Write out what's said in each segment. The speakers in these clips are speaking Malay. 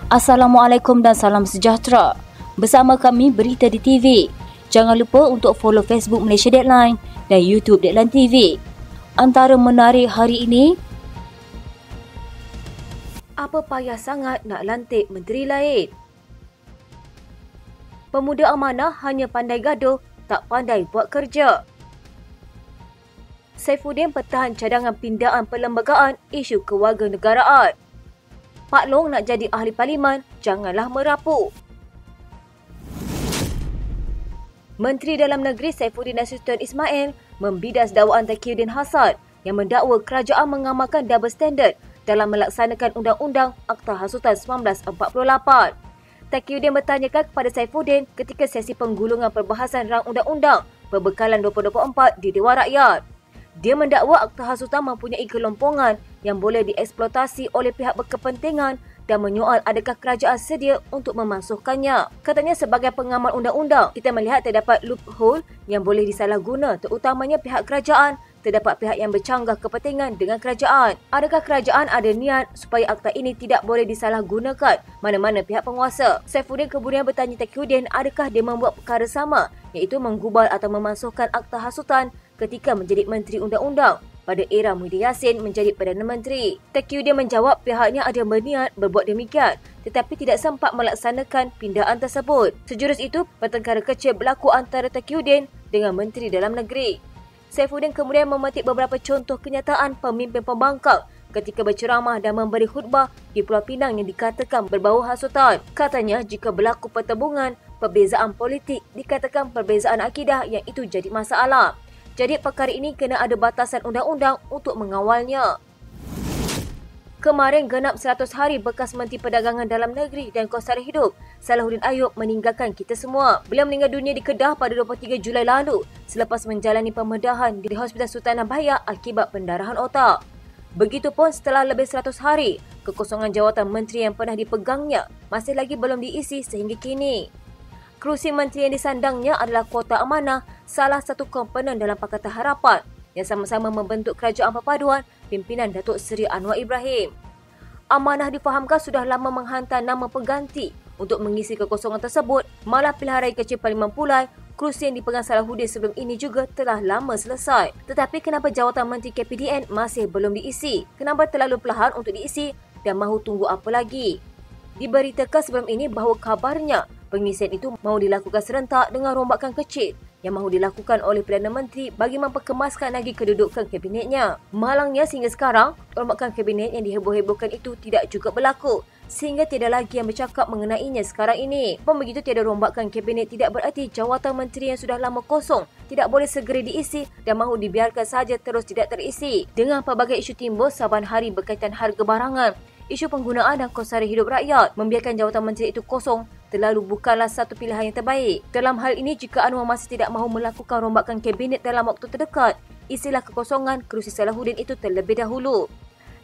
Assalamualaikum dan salam sejahtera. Bersama kami Berita di TV. Jangan lupa untuk follow Facebook Malaysia Deadline dan YouTube Deadline TV. Antara menarik hari ini, apa payah sangat nak lantik menteri lain? Pemuda amanah hanya pandai gaduh, tak pandai buat kerja. Saifuddin pertahan cadangan pindaan perlembagaan isu kewarganegaraan. Pak Long nak jadi ahli parlimen, janganlah merapu. Menteri Dalam Negeri Saifuddin Nasution Ismail membidas dakwaan Taqiyuddin Hasan yang mendakwa kerajaan mengamalkan double standard dalam melaksanakan Undang-Undang Akta Hasutan 1948. Taqiyuddin bertanyakan kepada Saifuddin ketika sesi penggulungan perbahasan rang undang-undang perbekalan 2024 di Dewan Rakyat. Dia mendakwa Akta Hasutan mempunyai kelompongan yang boleh dieksploitasi oleh pihak berkepentingan dan menyoal adakah kerajaan sedia untuk memasukkannya. Katanya sebagai pengamal undang-undang, kita melihat terdapat loophole yang boleh disalahguna, terutamanya pihak kerajaan. Terdapat pihak yang bercanggah kepentingan dengan kerajaan. Adakah kerajaan ada niat supaya akta ini tidak boleh disalahgunakan mana-mana pihak penguasa? Saifuddin kemudian bertanya Taqiyuddin adakah dia membuat perkara sama, iaitu menggubal atau memasukkan Akta Hasutan ketika menjadi Menteri Undang-Undang pada era Muhyiddin Yassin menjadi Perdana Menteri. Taqiyuddin menjawab pihaknya ada berniat berbuat demikian tetapi tidak sempat melaksanakan pindaan tersebut. Sejurus itu, pertengkaran kecil berlaku antara Taqiyuddin dengan Menteri Dalam Negeri. Saifuddin kemudian memetik beberapa contoh kenyataan pemimpin pembangkang ketika berceramah dan memberi khutbah di Pulau Pinang yang dikatakan berbau hasutan. Katanya jika berlaku pertembungan, perbezaan politik dikatakan perbezaan akidah yang itu jadi masalah. Jadi perkara ini kena ada batasan undang-undang untuk mengawalnya. Kemarin genap 100 hari bekas Menteri Perdagangan Dalam Negeri dan Kos Tarikh Hidup Salahuddin Ayub meninggalkan kita semua. Beliau meninggal dunia di Kedah pada 23 Julai lalu selepas menjalani pembedahan di Hospital Sultan Nabhaya akibat pendarahan otak. Begitupun setelah lebih 100 hari, kekosongan jawatan menteri yang pernah dipegangnya masih lagi belum diisi sehingga kini. Kerusi menteri yang disandangnya adalah kuota amanah, salah satu komponen dalam Pakatan Harapan yang sama-sama membentuk kerajaan perpaduan pimpinan Datuk Seri Anwar Ibrahim. Amanah difahamkan sudah lama menghantar nama pengganti untuk mengisi kekosongan tersebut, malah pilihan raya kecil Parlimen Pulai, kerusi yang dipegang Salahuddin sebelum ini juga telah lama selesai. Tetapi kenapa jawatan Menteri KPDN masih belum diisi? Kenapa terlalu perlahan untuk diisi dan mahu tunggu apa lagi? Diberitakan sebelum ini bahawa kabarnya pengisian itu mahu dilakukan serentak dengan rombakan kecil yang mahu dilakukan oleh Perdana Menteri bagi memperkemaskan lagi kedudukan kabinetnya. Malangnya sehingga sekarang, rombakan kabinet yang diheboh-hebohkan itu tidak juga berlaku sehingga tiada lagi yang bercakap mengenainya sekarang ini. Pun begitu tiada rombakan kabinet tidak berarti jawatan menteri yang sudah lama kosong tidak boleh segera diisi dan mahu dibiarkan saja terus tidak terisi. Dengan pelbagai isu timbul saban hari berkaitan harga barangan, isu penggunaan dan kos tarikh hidup rakyat, membiarkan jawatan menteri itu kosong terlalu bukanlah satu pilihan yang terbaik. Dalam hal ini, jika Anwar masih tidak mahu melakukan rombakan kabinet dalam waktu terdekat, isilah kekosongan kerusi Salahuddin itu terlebih dahulu.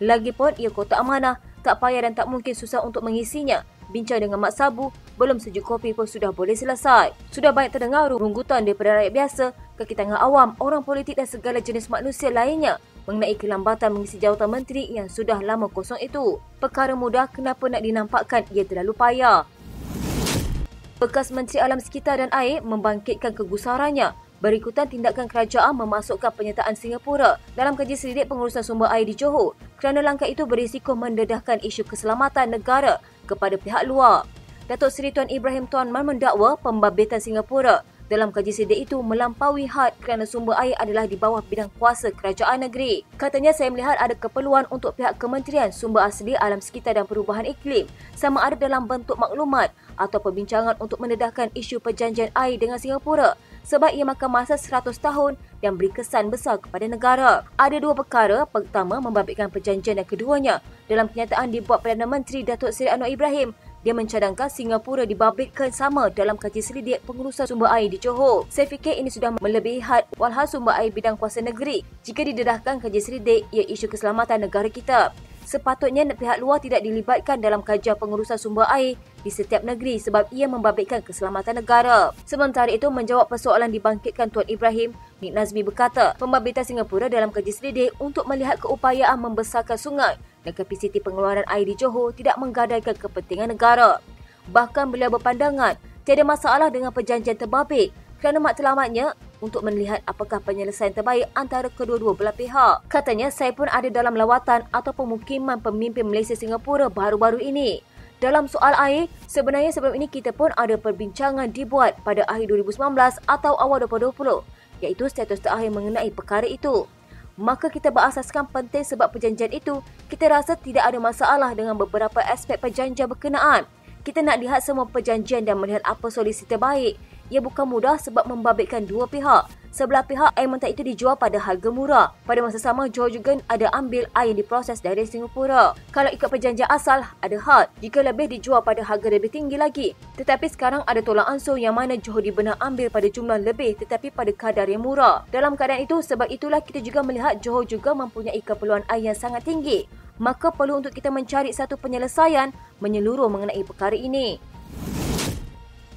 Lagipun, ia kotak amanah, tak payah dan tak mungkin susah untuk mengisinya. Bincang dengan Mak Sabu, belum sejuk kopi pun sudah boleh selesai. Sudah banyak terdengar runggutan daripada rakyat biasa, kaki tangan awam, orang politik dan segala jenis manusia lainnya mengenai kelambatan mengisi jawatan menteri yang sudah lama kosong itu. Perkara mudah, kenapa nak dinampakkan ia terlalu payah? Bekas Menteri Alam Sekitar dan Air membangkitkan kegusarannya berikutan tindakan kerajaan memasukkan penyertaan Singapura dalam kaji selidik pengurusan sumber air di Johor kerana langkah itu berisiko mendedahkan isu keselamatan negara kepada pihak luar. Datuk Seri Tuan Ibrahim Tuan Man mendakwa pembabitan Singapura dalam kaji selidik itu melampaui had kerana sumber air adalah di bawah bidang kuasa kerajaan negeri. Katanya, saya melihat ada keperluan untuk pihak Kementerian Sumber Asli Alam Sekitar dan Perubahan Iklim sama ada dalam bentuk maklumat atau perbincangan untuk mendedahkan isu perjanjian air dengan Singapura sebab ia makan masa 100 tahun dan beri kesan besar kepada negara. Ada dua perkara. Pertama, membabitkan perjanjian dan keduanya dalam kenyataan dibuat Perdana Menteri Datuk Seri Anwar Ibrahim. Dia mencadangkan Singapura dibabitkan sama dalam kaji selidik pengurusan sumber air di Johor. Saya fikir ini sudah melebihi had walhal sumber air bidang kuasa negeri. Jika didedahkan kaji selidik, ia isu keselamatan negara kita. Sepatutnya pihak luar tidak dilibatkan dalam kajian pengurusan sumber air di setiap negeri sebab ia membabitkan keselamatan negara. Sementara itu, menjawab persoalan dibangkitkan Tuan Ibrahim, Nik Nazmi berkata, pembabitan Singapura dalam kaji selidik untuk melihat keupayaan membesarkan sungai dan kapasiti pengeluaran air di Johor tidak menggadaikan kepentingan negara. Bahkan beliau berpandangan tiada masalah dengan perjanjian terbabit kerana matlamatnya untuk melihat apakah penyelesaian terbaik antara kedua-dua belah pihak. Katanya, saya pun ada dalam lawatan atau pemukiman pemimpin Malaysia Singapura baru-baru ini. Dalam soal air, sebenarnya sebelum ini kita pun ada perbincangan dibuat pada akhir 2019 atau awal 2020, iaitu status terakhir mengenai perkara itu. Maka kita berasaskan penting sebab perjanjian itu, kita rasa tidak ada masalah dengan beberapa aspek perjanjian berkenaan. Kita nak lihat semua perjanjian dan melihat apa solusi terbaik. Ia bukan mudah sebab membabitkan dua pihak. Sebelah pihak, air mentah itu dijual pada harga murah. Pada masa sama, Johor juga ada ambil air yang diproses dari Singapura. Kalau ikut perjanjian asal, ada had. Jika lebih dijual pada harga lebih tinggi lagi. Tetapi sekarang ada tolak ansur yang mana Johor dibenar ambil pada jumlah lebih tetapi pada kadar yang murah. Dalam keadaan itu, sebab itulah kita juga melihat Johor juga mempunyai keperluan air yang sangat tinggi. Maka perlu untuk kita mencari satu penyelesaian menyeluruh mengenai perkara ini.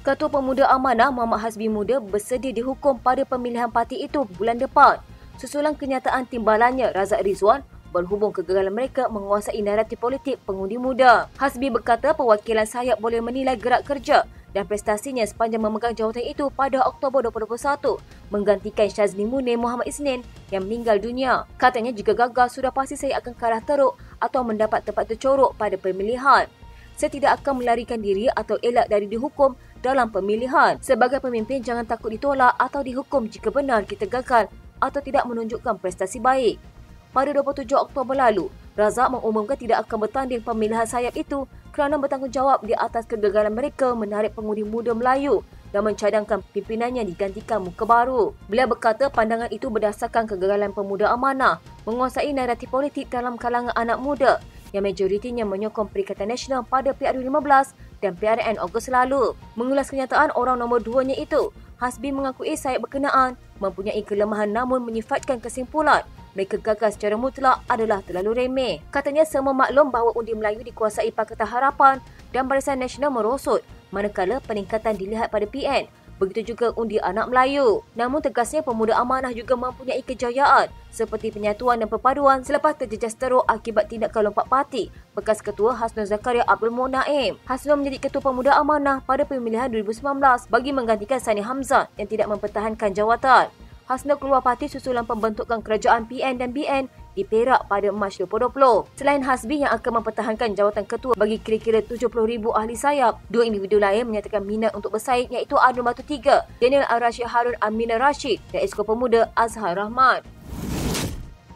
Ketua Pemuda Amanah Muhammad Hasbi Muda bersedia dihukum pada pemilihan parti itu bulan depan. Susulan kenyataan timbalannya Razak Rizwan berhubung kegagalan mereka menguasai naratif politik pengundi muda. Hasbi berkata perwakilan sayap boleh menilai gerak kerja dan prestasinya sepanjang memegang jawatan itu pada Oktober 2021 menggantikan Syazli Munir Muhammad Isnin yang meninggal dunia. Katanya jika gagal sudah pasti saya akan kalah teruk atau mendapat tempat tercorok pada pemilihan. Saya tidak akan melarikan diri atau elak dari dihukum dalam pemilihan. Sebagai pemimpin, jangan takut ditolak atau dihukum jika benar kita gagal atau tidak menunjukkan prestasi baik. Pada 27 Oktober lalu, Razak mengumumkan tidak akan bertanding pemilihan sayap itu kerana bertanggungjawab di atas kegagalan mereka menarik pengundi muda Melayu dan mencadangkan pimpinannya digantikan muka baru. Beliau berkata pandangan itu berdasarkan kegagalan Pemuda Amanah menguasai naratif politik dalam kalangan anak muda yang majoritinya menyokong Perikatan Nasional pada PRU15 dan PRN Ogos lalu. Mengulas kenyataan orang nombor duanya itu, Hasbi mengakui sayap berkenaan mempunyai kelemahan namun menyifatkan kesimpulan mereka gagal secara mutlak adalah terlalu remeh. Katanya semua maklum bahawa undi Melayu dikuasai Pakatan Harapan dan Barisan Nasional merosot manakala peningkatan dilihat pada PN. Begitu juga undi anak Melayu. Namun tegasnya Pemuda Amanah juga mempunyai kejayaan seperti penyatuan dan perpaduan selepas terjejas teruk akibat tindakan lompat parti bekas Ketua Hasnul Zakaria Abdul Munaim. Hasnul menjadi Ketua Pemuda Amanah pada pemilihan 2019 bagi menggantikan Sani Hamzah yang tidak mempertahankan jawatan. Hasnul keluar parti susulan pembentukan kerajaan PN dan BN di Perak pada Mac 2020. Selain Hasbi yang akan mempertahankan jawatan ketua bagi kira-kira 70,000 ahli sayap, dua individu lain menyatakan minat untuk bersaing iaitu Adun Batu Tiga, Daniel Ar-Rashid Harun Aminah Rashid dan Esko Pemuda Azhar Rahman.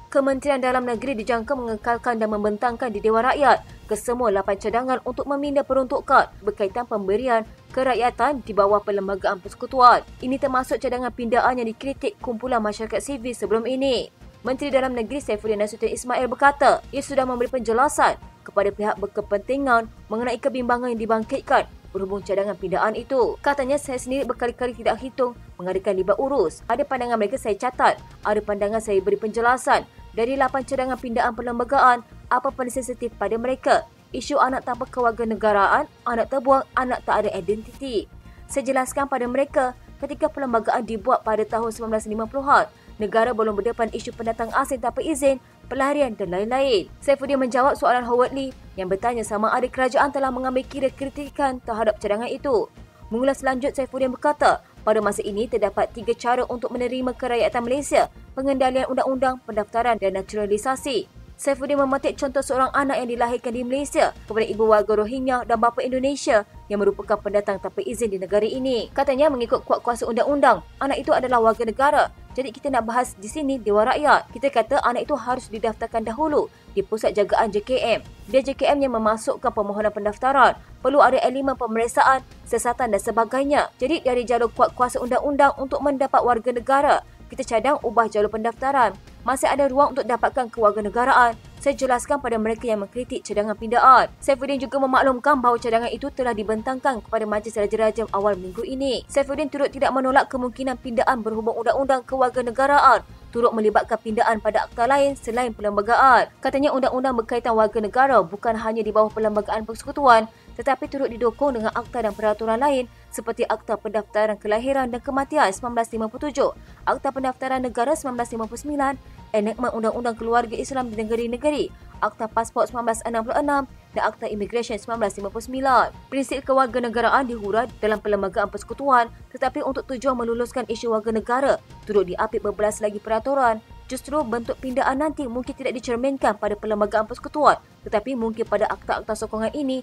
Kementerian Dalam Negeri dijangka mengekalkan dan membentangkan di Dewan Rakyat kesemua 8 cadangan untuk meminda peruntukan berkaitan pemberian kerakyatan di bawah Perlembagaan Persekutuan. Ini termasuk cadangan pindaan yang dikritik kumpulan masyarakat sivil sebelum ini. Menteri Dalam Negeri Saifuddin Nasution Ismail berkata ia sudah memberi penjelasan kepada pihak berkepentingan mengenai kebimbangan yang dibangkitkan berhubung cadangan pindaan itu. Katanya saya sendiri berkali-kali tidak hitung mengadakan libat urus. Ada pandangan mereka saya catat, ada pandangan saya beri penjelasan. Dari 8 cadangan pindaan perlembagaan, apa paling sensitif pada mereka? Isu anak tanpa kewarganegaraan, anak terbuang, anak tak ada identiti. Saya jelaskan pada mereka ketika perlembagaan dibuat pada tahun 1950-an, negara belum berdepan isu pendatang asing tanpa izin, pelarian dan lain-lain. Saifuddin menjawab soalan Howard Lee yang bertanya sama ada kerajaan telah mengambil kira kritikan terhadap cadangan itu. Mengulas lanjut, Saifuddin berkata, pada masa ini terdapat 3 cara untuk menerima kerakyatan Malaysia, pengendalian undang-undang, pendaftaran dan naturalisasi. Saifuddin memetik contoh seorang anak yang dilahirkan di Malaysia kepada ibu warga Rohingya dan bapa Indonesia yang merupakan pendatang tanpa izin di negara ini. Katanya mengikut kuat kuasa undang-undang, anak itu adalah warga negara. Jadi kita nak bahas di sini Dewan Rakyat. Kita kata anak itu harus didaftarkan dahulu di Pusat Jagaan JKM. Dia JKM yang memasukkan permohonan pendaftaran. Perlu ada elemen pemeriksaan, siasatan dan sebagainya. Jadi dari jalur kuat kuasa undang-undang untuk mendapat warga negara, kita cadang ubah jalur pendaftaran. Masih ada ruang untuk dapatkan kewarganegaraan. Saya jelaskan pada mereka yang mengkritik cadangan pindaan. Saifuddin juga memaklumkan bahawa cadangan itu telah dibentangkan kepada Majlis Raja-Raja awal minggu ini. Saifuddin turut tidak menolak kemungkinan pindaan berhubung undang-undang kewarganegaraan turut melibatkan pindaan pada akta lain selain perlembagaan. Katanya undang-undang berkaitan warga negara bukan hanya di bawah Perlembagaan Persekutuan tetapi turut didukung dengan akta dan peraturan lain seperti Akta Pendaftaran Kelahiran dan Kematian 1957, Akta Pendaftaran Negara 1959, Enakmen Undang-Undang Keluarga Islam di negeri-negeri, Akta Pasport 1966 dan Akta Imigresen 1959. Prinsip kewarganegaraan dihurai dalam Perlembagaan Persekutuan, tetapi untuk tujuan meluluskan isu warga negara turut diapit berbelas lagi peraturan. Justru bentuk pindaan nanti mungkin tidak dicerminkan pada Perlembagaan Persekutuan, tetapi mungkin pada akta-akta sokongan ini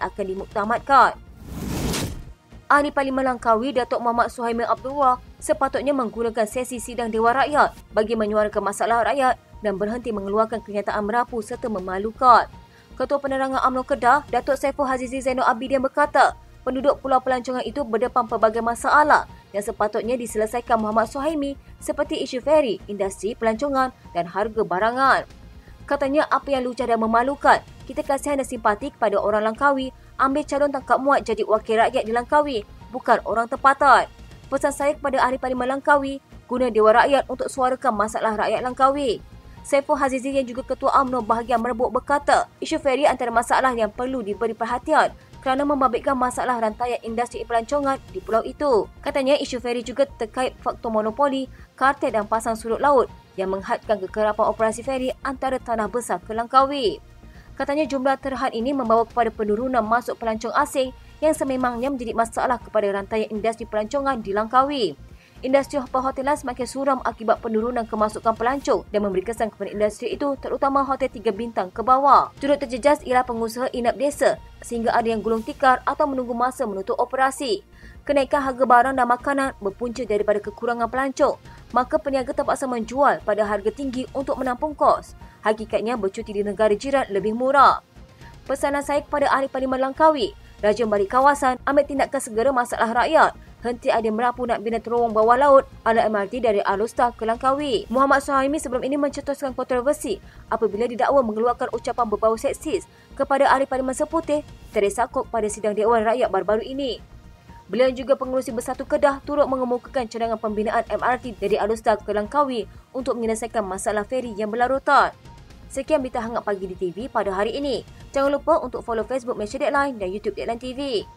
akan dimuktamadkan. Ahli Parlimen Langkawi Datuk Muhammad Suhaimi Abdullah sepatutnya menggunakan sesi sidang Dewan Rakyat bagi menyuarakan masalah rakyat dan berhenti mengeluarkan kenyataan merapu serta memalukan. Ketua Penerangan UMNO Kedah, Datuk Saiful Hazizi Zainul Abidin berkata, penduduk Pulau Pelancongan itu berdepan pelbagai masalah yang sepatutnya diselesaikan Muhammad Suhaimi seperti isu feri, industri pelancongan dan harga barangan. Katanya apa yang lucah dan memalukan, kita kasihan dan simpati kepada orang Langkawi ambil calon tangkap muat jadi wakil rakyat di Langkawi, bukan orang tempatan. Pesan saya kepada Ahli Parlimen Langkawi, guna Dewan Rakyat untuk suarakan masalah rakyat Langkawi. Saiful Hazizi yang juga Ketua UMNO bahagian Merebut berkata, isu feri antara masalah yang perlu diberi perhatian kerana membabitkan masalah rantaian industri pelancongan di pulau itu. Katanya isu feri juga terkait faktor monopoli, kartel dan pasang surut laut yang menghadkan kekerapan operasi feri antara tanah besar ke Langkawi. Katanya jumlah terhad ini membawa kepada penurunan masuk pelancong asing yang sememangnya menjadi masalah kepada rantaian industri pelancongan di Langkawi. Industri perhotelan semakin suram akibat penurunan kemasukan pelancong dan memberi kesan kepada industri itu terutama hotel 3 bintang ke bawah. Turut terjejas ialah pengusaha inap desa sehingga ada yang gulung tikar atau menunggu masa menutup operasi. Kenaikan harga barang dan makanan berpunca daripada kekurangan pelancong, maka peniaga terpaksa menjual pada harga tinggi untuk menampung kos. Hakikatnya bercuti di negara jiran lebih murah. Pesanan saya kepada Ahli Parlimen Langkawi, rajin balik kawasan, ambil tindakan segera masalah rakyat. Henti ada merapu nak bina terowong bawah laut ala MRT dari Alor-Star ke Langkawi. Muhammad Suhaimi sebelum ini mencetuskan kontroversi apabila didakwa mengeluarkan ucapan berbau seksis kepada Ahli Parlimen Seputih Teresa Kok pada sidang Dewan Rakyat baru-baru ini. Beliau juga pengerusi Bersatu Kedah turut mengemukakan cadangan pembinaan MRT dari Alor-Star ke Langkawi untuk menyelesaikan masalah feri yang berlarutan. Sekian berita hangat pagi di TV pada hari ini. Jangan lupa untuk follow Facebook Malaysia Deadline dan YouTube Deadline TV.